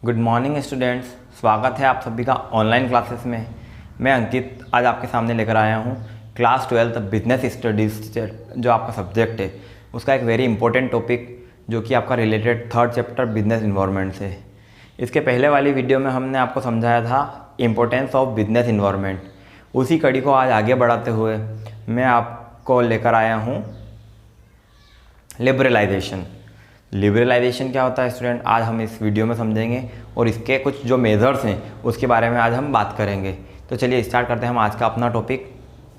Good morning students, स्वागत है आप सभी का ऑनलाइन क्लासेस में। मैं अंकित आज आपके सामने लेकर आया हूँ क्लास 12 बिजनेस स्टडीज़ जो आपका सब्जेक्ट है उसका एक वेरी इंपॉर्टेंट टॉपिक जो कि आपका related third chapter business environment से। इसके पहले वाली वीडियो में हमने आपको समझाया था इम्पोर्टेंस ऑफ बिजनेस इन्वायरमेंट। उसी कड़ी को आज आगे बढ़ाते हुए मैं आपको लेकर आया हूँ लिबरलाइजेशन। लिबरलाइजेशन क्या होता है स्टूडेंट, आज हम इस वीडियो में समझेंगे और इसके कुछ जो मेजर्स हैं उसके बारे में आज हम बात करेंगे। तो चलिए स्टार्ट करते हैं हम आज का अपना टॉपिक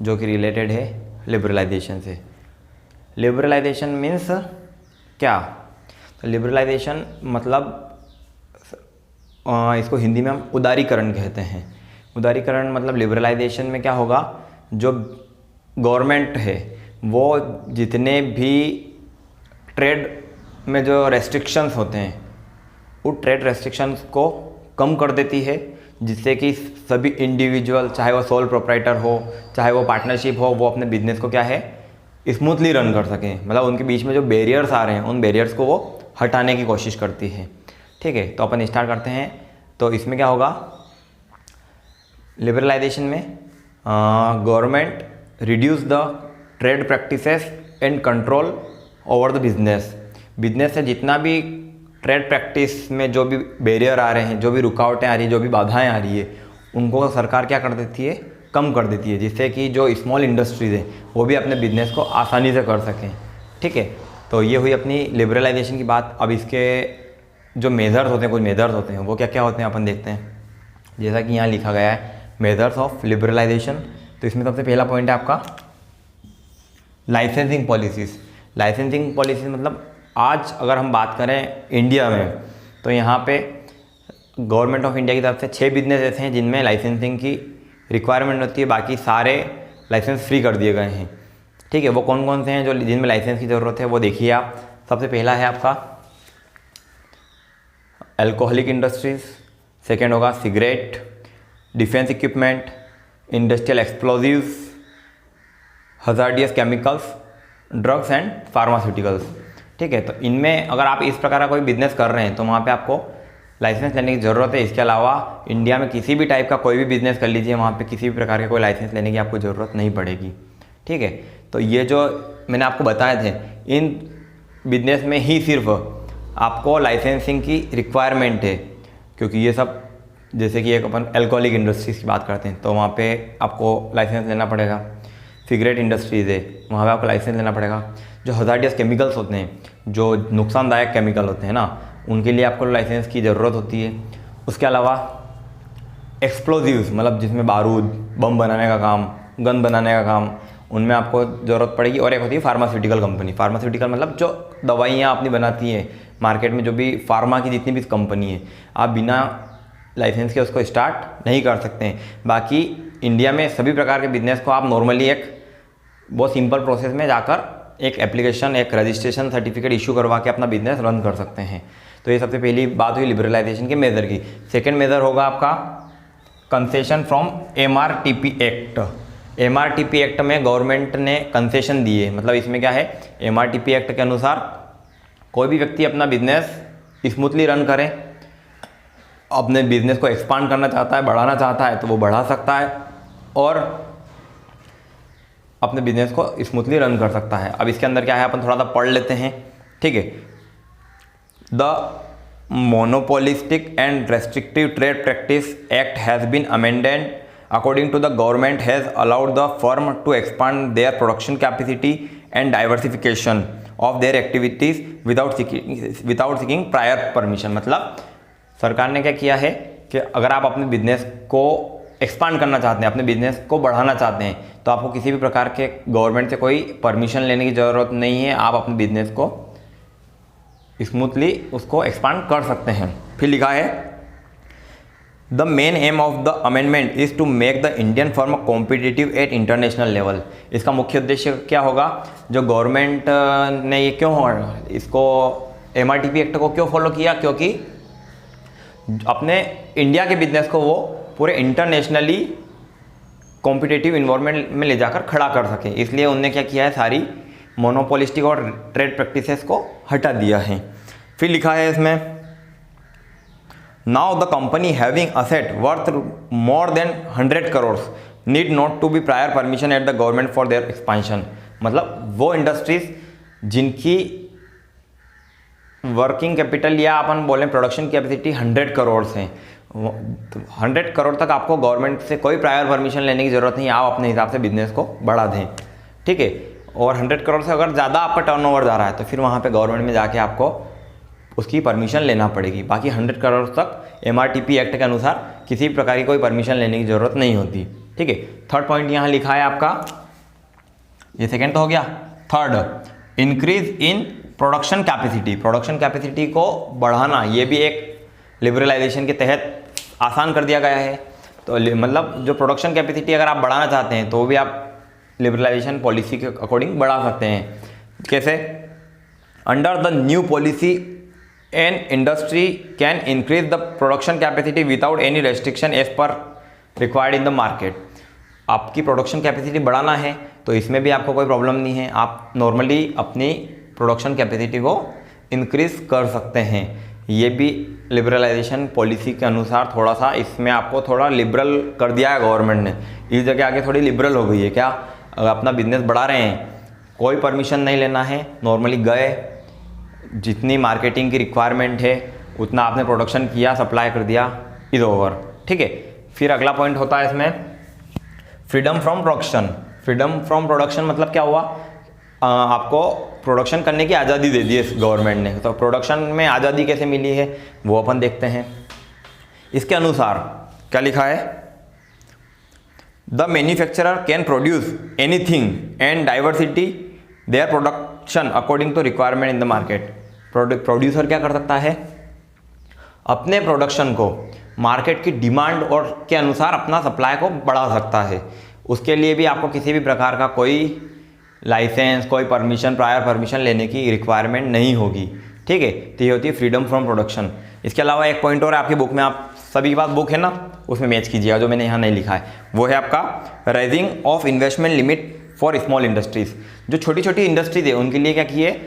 जो कि रिलेटेड है लिबरलाइजेशन से। लिबरलाइजेशन मीन्स क्या? तो लिबरलाइजेशन मतलब इसको हिंदी में हम उदारीकरण कहते हैं। उदारीकरण मतलब लिबरलाइजेशन में क्या होगा, जो गवर्नमेंट है वो जितने भी ट्रेड में जो रेस्ट्रिक्शंस होते हैं वो ट्रेड रेस्ट्रिक्शंस को कम कर देती है, जिससे कि सभी इंडिविजुअल, चाहे वो सोल प्रोप्राइटर हो चाहे वो पार्टनरशिप हो, वो अपने बिजनेस को क्या है स्मूथली रन कर सकें। मतलब उनके बीच में जो बैरियर्स आ रहे हैं उन बैरियर्स को वो हटाने की कोशिश करती है। ठीक है, तो अपन स्टार्ट करते हैं। तो इसमें क्या होगा, लिबरलाइजेशन में government reduce the trade practices and control over the business से जितना भी ट्रेड प्रैक्टिस में जो भी बैरियर आ रहे हैं, जो भी रुकावटें आ रही हैं, जो भी बाधाएं आ रही है, उनको सरकार क्या कर देती है, कम कर देती है, जिससे कि जो स्मॉल इंडस्ट्रीज़ हैं वो भी अपने बिजनेस को आसानी से कर सकें। ठीक है, तो ये हुई अपनी लिबरलाइजेशन की बात। अब इसके जो मेजर्स होते हैं, कुछ मेजर्स होते हैं, वो क्या क्या होते हैं अपन देखते हैं। जैसा कि यहाँ लिखा गया है मेजर्स ऑफ लिबरलाइजेशन। तो इसमें सबसे पहला पॉइंट है आपका लाइसेंसिंग पॉलिसीज़। लाइसेंसिंग पॉलिसीज़ मतलब आज अगर हम बात करें इंडिया में, तो यहाँ पे गवर्नमेंट ऑफ इंडिया की तरफ से 6 बिजनेस ऐसे हैं जिनमें लाइसेंसिंग की रिक्वायरमेंट होती है, बाकी सारे लाइसेंस फ्री कर दिए गए हैं। ठीक है, वो कौन कौन से हैं जो जिनमें लाइसेंस की ज़रूरत है वो देखिए आप। सबसे पहला है आपका अल्कोहलिक इंडस्ट्रीज़, सेकेंड होगा cigarette, defence equipment, industrial explosives, hazardous chemicals, drugs and pharmaceuticals. ठीक है, तो इनमें अगर आप इस प्रकार का कोई बिजनेस कर रहे हैं तो वहाँ पे आपको लाइसेंस लेने की ज़रूरत है। इसके अलावा इंडिया में किसी भी टाइप का कोई भी बिजनेस कर लीजिए, वहाँ पे किसी भी प्रकार के कोई लाइसेंस लेने की आपको ज़रूरत नहीं पड़ेगी। ठीक है, तो ये जो मैंने आपको बताए थे, इन बिजनेस में ही सिर्फ आपको लाइसेंसिंग की रिक्वायरमेंट है, क्योंकि ये सब जैसे कि एक अपन एल्कोहलिक इंडस्ट्रीज़ की बात करते हैं तो वहाँ पर आपको लाइसेंस लेना पड़ेगा। सिगरेट इंडस्ट्रीज़ है, वहाँ पे आपको लाइसेंस लेना पड़ेगा। जो हजार्डियस केमिकल्स होते हैं, जो नुकसानदायक केमिकल होते हैं ना, उनके लिए आपको लाइसेंस की ज़रूरत होती है। उसके अलावा एक्सप्लोजिव्स मतलब जिसमें बारूद, बम बनाने का काम, गन बनाने का काम, उनमें आपको ज़रूरत पड़ेगी। और एक होती है फार्मास्यूटिकल कंपनी। फार्मास्यूटिकल मतलब जो दवाइयाँ अपनी बनाती है मार्केट में, जो भी फार्मा की जितनी भी कंपनी है, आप बिना लाइसेंस के उसको स्टार्ट नहीं कर सकते हैं। बाकी इंडिया में सभी प्रकार के बिजनेस को आप नॉर्मली एक बहुत सिंपल प्रोसेस में जाकर एक एप्लीकेशन, एक रजिस्ट्रेशन सर्टिफिकेट इशू करवा के अपना बिजनेस रन कर सकते हैं। तो ये सबसे पहली बात हुई लिबरलाइजेशन के मेजर की। सेकेंड मेजर होगा आपका concession from MRTP act. MRTP act में गवर्नमेंट ने कंसेशन दिए, मतलब इसमें क्या है, MRTP एक्ट के अनुसार कोई भी व्यक्ति अपना बिजनेस स्मूथली रन करे, अपने बिजनेस को एक्सपांड करना चाहता है, बढ़ाना चाहता है तो वो बढ़ा सकता है और अपने बिजनेस को स्मूथली रन कर सकता है। अब इसके अंदर क्या है, अपन थोड़ा सा पढ़ लेते हैं। ठीक है, the monopolistic and restrictive trade practice act has been amended according to the government has allowed the firm to expand their production capacity and diversification of their activities without seeking prior permission. मतलब सरकार ने क्या किया है कि अगर आप अपने बिजनेस को एक्सपांड करना चाहते हैं, अपने बिजनेस को बढ़ाना चाहते हैं, तो आपको किसी भी प्रकार के गवर्नमेंट से कोई परमिशन लेने की ज़रूरत नहीं है। आप अपने बिजनेस को स्मूथली उसको एक्सपांड कर सकते हैं। फिर लिखा है the main aim of the amendment is to make the Indian firm competitive at international level. इसका मुख्य उद्देश्य क्या होगा, जो गवर्नमेंट ने ये क्यों इसको MRTP एक्ट को क्यों फॉलो किया, क्योंकि अपने इंडिया के बिजनेस को वो पूरे इंटरनेशनली कॉम्पिटिटिव इन्वायरमेंट में ले जाकर खड़ा कर सके। इसलिए उनने क्या किया है, सारी मोनोपोलिस्टिक और ट्रेड प्रैक्टिसेस को हटा दिया है। फिर लिखा है इसमें now the company having asset worth more than 100 crore need not to be prior permission at the government for their expansion. मतलब वो इंडस्ट्रीज जिनकी वर्किंग कैपिटल या अपन बोलें प्रोडक्शन कैपेसिटी 100 करोड़ है, 100 करोड़ तक आपको गवर्नमेंट से कोई प्रायर परमिशन लेने की ज़रूरत नहीं, आप अपने हिसाब से बिजनेस को बढ़ा दें, ठीक है। और 100 करोड़ से अगर ज़्यादा आपका टर्नओवर जा रहा है तो फिर वहाँ पे गवर्नमेंट में जाके आपको उसकी परमिशन लेना पड़ेगी। बाकी 100 करोड़ तक MRTP एक्ट के अनुसार किसी भी प्रकार की कोई परमिशन लेने की ज़रूरत नहीं होती, ठीक है। थर्ड पॉइंट यहाँ लिखा है आपका, ये सेकेंड तो हो गया। Third, increase in production capacity. Production capacity को बढ़ाना, ये भी एक लिबरलाइजेशन के तहत आसान कर दिया गया है। तो मतलब जो प्रोडक्शन कैपेसिटी अगर आप बढ़ाना चाहते हैं तो भी आप लिबरलाइजेशन पॉलिसी के अकॉर्डिंग बढ़ा सकते हैं। कैसे? Under the new policy an industry can increase the production capacity without any restriction as per required in the market. आपकी प्रोडक्शन कैपेसिटी बढ़ाना है तो इसमें भी आपको कोई प्रॉब्लम नहीं है, आप नॉर्मली अपनी प्रोडक्शन कैपेसिटी को इंक्रीज कर सकते हैं। ये भी लिबरलाइजेशन पॉलिसी के अनुसार थोड़ा सा इसमें आपको थोड़ा लिबरल कर दिया है गवर्नमेंट ने, इस जगह आगे थोड़ी लिबरल हो गई है। क्या? अगर अपना बिजनेस बढ़ा रहे हैं, कोई परमिशन नहीं लेना है, नॉर्मली गए, जितनी मार्केटिंग की रिक्वायरमेंट है उतना आपने प्रोडक्शन किया, सप्लाई कर दिया, इज ओवर, ठीक है। फिर अगला पॉइंट होता है इसमें freedom from production. Freedom from production मतलब क्या हुआ? आपको प्रोडक्शन करने की आज़ादी दे दी है गवर्नमेंट ने। तो प्रोडक्शन में आज़ादी कैसे मिली है वो अपन देखते हैं। इसके अनुसार क्या लिखा है? The manufacturer can produce anything and diversity their production according to requirement in the market. Producer क्या कर सकता है? अपने प्रोडक्शन को मार्केट की डिमांड और के अनुसार अपना सप्लाई को बढ़ा सकता है। उसके लिए भी आपको किसी भी प्रकार का कोई लाइसेंस, कोई परमिशन, प्रायर परमिशन लेने की रिक्वायरमेंट नहीं होगी, ठीक है। तो ये होती है फ्रीडम फ्रॉम प्रोडक्शन। इसके अलावा एक पॉइंट और है आपकी बुक में, आप सभी के पास बुक है ना, उसमें मैच कीजिएगा, जो मैंने यहाँ नहीं लिखा है, वो है आपका rising of investment limit for small industries. जो छोटी छोटी इंडस्ट्रीज है उनके लिए क्या किए,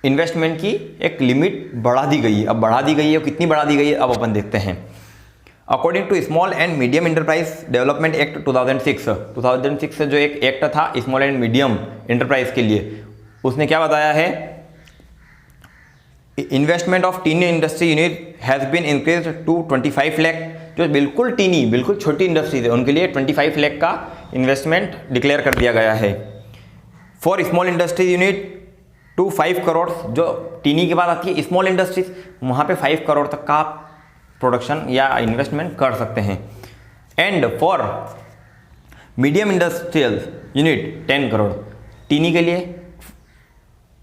इन्वेस्टमेंट की एक लिमिट बढ़ा दी गई है। अब बढ़ा दी गई है, कितनी बढ़ा दी गई है अब अपन देखते हैं। According to small and medium enterprise development act 2006 से जो एक एक्ट था स्मॉल एंड मीडियम इंटरप्राइज के लिए, उसने क्या बताया है? Investment of tiny industry unit has been increase to 25 lakh. जो बिल्कुल टीनी, बिल्कुल छोटी इंडस्ट्रीज है उनके लिए 25 लाख का इन्वेस्टमेंट डिक्लेयर कर दिया गया है। For small industry unit to 5 crore, जो टीनी के बाद आती है स्मॉल इंडस्ट्रीज, वहाँ पे 5 करोड़ तक का आप प्रोडक्शन या इन्वेस्टमेंट कर सकते हैं। And for medium industrial unit 10 crore. Tiny के लिए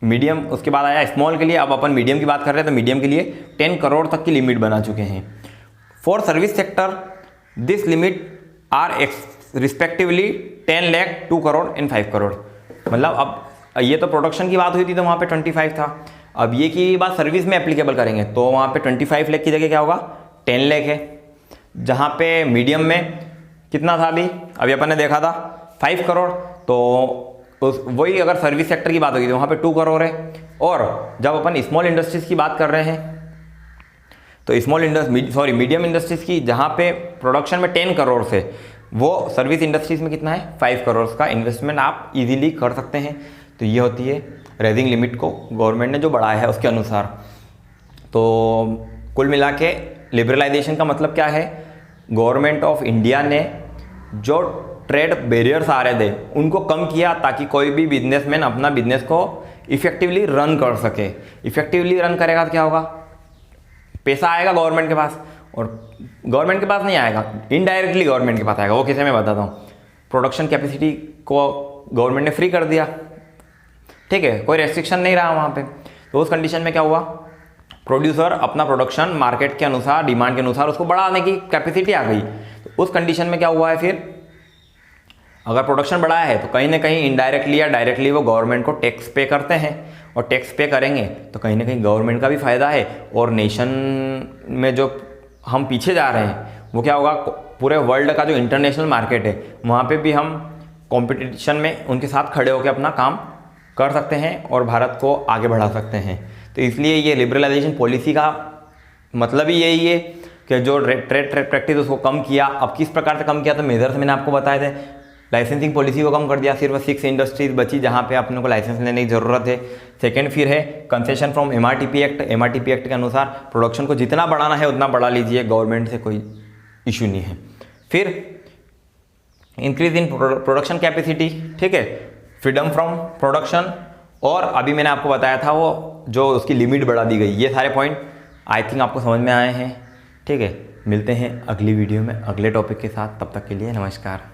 मीडियम, उसके बाद आया स्मॉल के लिए, अब अपन मीडियम की बात कर रहे हैं तो मीडियम के लिए 10 करोड़ तक की लिमिट बना चुके हैं। For service sector this limit are respectively 10 lakh, 2 crore and 5 crore. मतलब अब ये तो प्रोडक्शन की बात हुई थी तो वहाँ पे 25 था, अब ये की बात सर्विस में एप्लीकेबल करेंगे तो वहाँ पे 25 लाख की जगह क्या होगा? 10 लाख है। जहाँ पे मीडियम में कितना था अभी अपन ने देखा था 5 करोड़, तो वही अगर सर्विस सेक्टर की बात होगी तो वहाँ पे 2 करोड़ है। और जब अपन स्मॉल इंडस्ट्रीज़ की बात कर रहे हैं तो मीडियम इंडस्ट्रीज़ की जहाँ पे प्रोडक्शन में 10 करोड़ से, वो सर्विस इंडस्ट्रीज़ में कितना है? 5 करोड़ का इन्वेस्टमेंट आप इजीली कर सकते हैं। तो ये होती है रेजिंग लिमिट को गवर्नमेंट ने जो बढ़ाया है उसके अनुसार। तो कुल मिला के लिबरलाइजेशन का मतलब क्या है? गवर्नमेंट ऑफ इंडिया ने जो ट्रेड बैरियर्स आ रहे थे उनको कम किया ताकि कोई भी बिजनेसमैन अपना बिजनेस को इफेक्टिवली रन कर सके। इफेक्टिवली रन करेगा तो क्या होगा? पैसा आएगा गवर्नमेंट के पास, और गवर्नमेंट के पास नहीं आएगा, इनडायरेक्टली गवर्नमेंट के पास आएगा। वो कैसे मैं बताता हूँ। प्रोडक्शन कैपेसिटी को गवर्नमेंट ने फ्री कर दिया, ठीक है, कोई रेस्ट्रिक्शन नहीं रहा वहाँ पे। तो उस कंडीशन में क्या हुआ? प्रोड्यूसर अपना प्रोडक्शन मार्केट के अनुसार, डिमांड के अनुसार उसको बढ़ाने की कैपेसिटी आ गई। तो उस कंडीशन में क्या हुआ है? फिर अगर प्रोडक्शन बढ़ाया है तो कहीं ना कहीं इनडायरेक्टली या डायरेक्टली वो गवर्नमेंट को टैक्स पे करते हैं, और टैक्स पे करेंगे तो कहीं ना कहीं गवर्नमेंट का भी फायदा है। और नेशन में जो हम पीछे जा रहे हैं वो क्या होगा? पूरे वर्ल्ड का जो इंटरनेशनल मार्केट है वहाँ पे भी हम कंपटीशन में उनके साथ खड़े होकर अपना काम कर सकते हैं और भारत को आगे बढ़ा सकते हैं। तो इसलिए ये लिबरलाइजेशन पॉलिसी का मतलब ही यही है कि जो ट्रेड प्रैक्टिस उसको कम किया। अब किस प्रकार से कम किया, तो मेजर्स मैंने आपको बताए थे। लाइसेंसिंग पॉलिसी को कम कर दिया, सिर्फ 6 इंडस्ट्रीज बची जहाँ पे अपने को लाइसेंस लेने की ज़रूरत है। सेकेंड फिर है concession from MRTP act. MRTP act के अनुसार प्रोडक्शन को जितना बढ़ाना है उतना बढ़ा लीजिए, गवर्नमेंट से कोई इशू नहीं है। फिर इंक्रीज इन प्रोडक्शन कैपेसिटी, ठीक है, फ्रीडम फ्रॉम प्रोडक्शन, और अभी मैंने आपको बताया था वो जो उसकी लिमिट बढ़ा दी गई। ये सारे पॉइंट आई थिंक आपको समझ में आए हैं, ठीक है। मिलते हैं अगली वीडियो में अगले टॉपिक के साथ, तब तक के लिए नमस्कार।